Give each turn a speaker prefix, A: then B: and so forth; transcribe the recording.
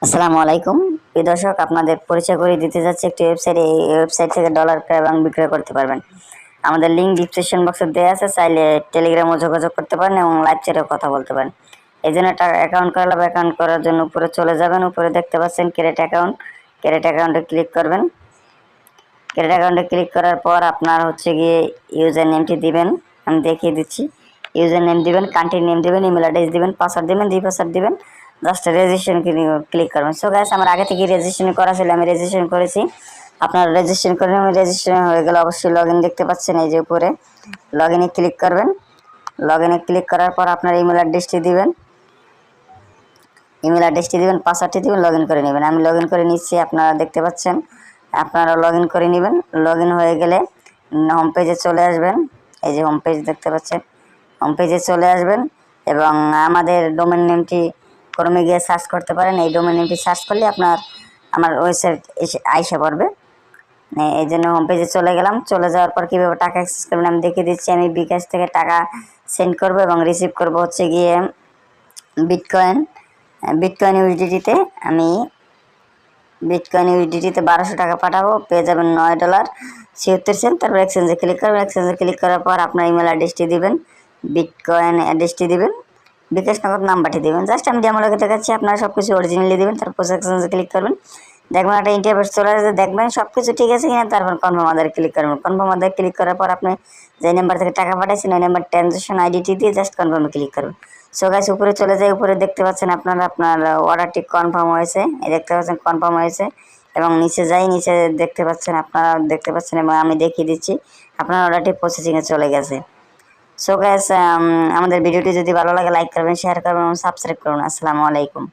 A: আসসালামু আলাইকুম প্রিয় দর্শক, আপনাদের পরিচয় করে দিতে যাচ্ছে একটি ওয়েবসাইট। এই ওয়েবসাইট থেকে ডলার ক্রয় এবং বিক্রয় করতে পারবেন। আমাদের লিঙ্ক ডিসক্রিপশন বক্সে দেওয়া আছে, চাইলে টেলিগ্রামও যোগাযোগ করতে পারেন এবং লাইভ চ্যাটেও কথা বলতে পারেন। এই জন্য টাকা অ্যাকাউন্ট করা লাগবে। অ্যাকাউন্ট করার জন্য উপরে চলে যাবেন, উপরে দেখতে পাচ্ছেন ক্রিয়েট অ্যাকাউন্ট। ক্রিয়েট অ্যাকাউন্টে ক্লিক করবেন। ক্রিয়েট অ্যাকাউন্টে ক্লিক করার পর আপনার গিয়ে ইউজার নেমটি দিবেন। আমি দেখিয়ে দিচ্ছি। ইউজার নেম দিবেন, কান্ট্রি নেম দিবেন, ইমেল অ্যাড্রেস দিবেন, পাসওয়ার্ড দিবেন, পাসওয়ার্ড দিবেন, জাস্ট রেজিস্ট্রেশন ক্লিক করবেন। সো গাইস, আমার আগে থেকে রেজিস্ট্রেশন করা ছিল, আমি রেজিস্ট্রেশন করেছি। আপনারা রেজিস্ট্রেশন করেন। আমি রেজিস্ট্রেশন হয়ে গেলে অবশ্যই লগ ইন দেখতে পাচ্ছেন, এই যে উপরে লগ ইনে ক্লিক করবেন। লগ ইনে ক্লিক করার পর আপনার ইমেল অ্যাড্রেসটি দিবেন, পাসওয়ার্ডটি দিবেন, লগ ইন করে নেবেন। আমি লগ ইন করে নিচ্ছি, আপনারা দেখতে পাচ্ছেন। আপনারা লগ ইন করে নেবেন। লগ ইন হয়ে গেলে হোম পেজে চলে আসবেন। এই যে হোম পেজ দেখতে পাচ্ছেন, হোম পেজে চলে আসবেন এবং আমাদের ডোমেন নেমটি ক্রমে গিয়ে সার্চ করতে পারেন। এই ডোমেন নেমটি সার্চ করলে আমার ওয়েবসাইট আইসা পড়বে। এই জন্য হোম পেজে চলে গেলাম। চলে যাওয়ার পর কীভাবে টাকা অ্যাক্সেস করবেন আমি দেখিয়ে দিচ্ছি। আমি বিকাশ থেকে টাকা সেন্ড করব এবং রিসিভ করব গিয়ে বিটকয়েন। বিটকয়েন ইউএসডিটিতে আমি বিটকয়েন ইউএসডিটিতে 1200 টাকা পাঠাবো, পেয়ে যাবেন $9.76। তারপর এক্সচেঞ্জে ক্লিক করবেন। এক্সচেঞ্জে ক্লিক করার পর আপনার ইমেল অ্যাড্রেসটি দিবেন, বিটকয়েন অ্যাড্রেসটি দিবেন, বিকাশ নগদ নাম্বারটি দেবেন। জাস্ট আমি ডেমো লোকে দেখাচ্ছি, আপনারা সব কিছু অরিজিনালি দেবেন। তারপর এক্সচেঞ্জে ক্লিক করবেন, দেখবেন একটা ইন্টারফেস চলে আসবে, দেখবেন সব কিছু ঠিক আছে কিনা। তারপর কনফার্ম আদারে ক্লিক করবেন। কনফার্ম আদারে ক্লিক করার পর আপনি যে নাম্বার থেকে টাকা পাঠাইছেন ওই নাম্বার ট্রানজ্যাকশন আইডিটি দিয়ে জাস্ট কনফার্মে ক্লিক করবেন। সো গাইস, উপরে চলে যায়। উপরে দেখতে পাচ্ছেন আপনার অর্ডারটি কনফার্ম হয়েছে। এই দেখতে পাচ্ছেন কনফার্ম হয়েছে এবং নিচে দেখতে পাচ্ছেন, আপনারা দেখতে পাচ্ছেন এবং আমি দেখিয়ে দিচ্ছি আপনার অর্ডারটি প্রসেসিংয়ে চলে গেছে। সো গাইস, আমাদের ভিডিওটি যদি ভালো লাগে লাইক করবেন, শেয়ার করবেন এবং সাবস্ক্রাইব করুন। আসসালামু আলাইকুম।